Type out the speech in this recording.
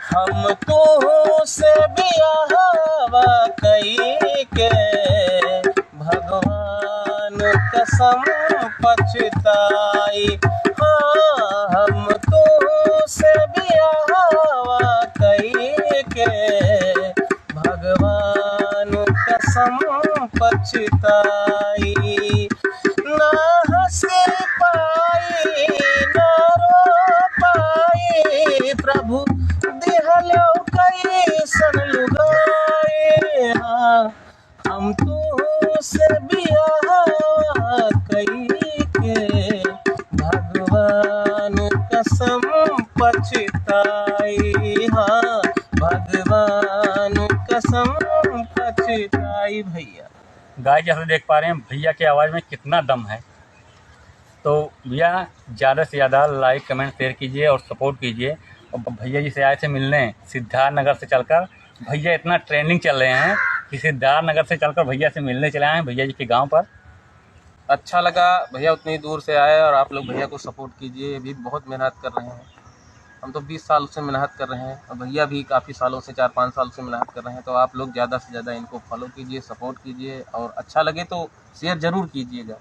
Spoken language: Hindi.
हम तो से बियाहवा कई के भगवान कसम पछताई। हाँ, हम तो से बियाहवा कई के भगवान कसम पछताई। ना हंस पाई ना रो पाई प्रभु दिहलो कैसन लुगाए। हाँ, हम तो से बियाह कई के भगवान कसम पछताई। हाँ, भगवान कसम पछताई। भैया गाय जैसे देख पा रहे हैं भैया की आवाज़ में कितना दम है। तो भैया ज़्यादा से ज़्यादा लाइक कमेंट शेयर कीजिए और सपोर्ट कीजिए। और भैया जी से आए थे मिलने सिद्धार्थ नगर से चलकर। भैया इतना ट्रेंडिंग चल रहे हैं कि सिद्धार्थ नगर से चलकर भैया से मिलने चले आए हैं भैया जी के गांव पर। अच्छा लगा भैया उतनी दूर से आए और आप लोग भैया को सपोर्ट कीजिए। ये भी बहुत मेहनत कर रहे हैं। हम तो 20 साल से मेहनत कर रहे हैं और भैया भी काफ़ी सालों से 4-5 साल से मेहनत कर रहे हैं। तो आप लोग ज़्यादा से ज़्यादा इनको फॉलो कीजिए, सपोर्ट कीजिए और अच्छा लगे तो शेयर ज़रूर कीजिएगा।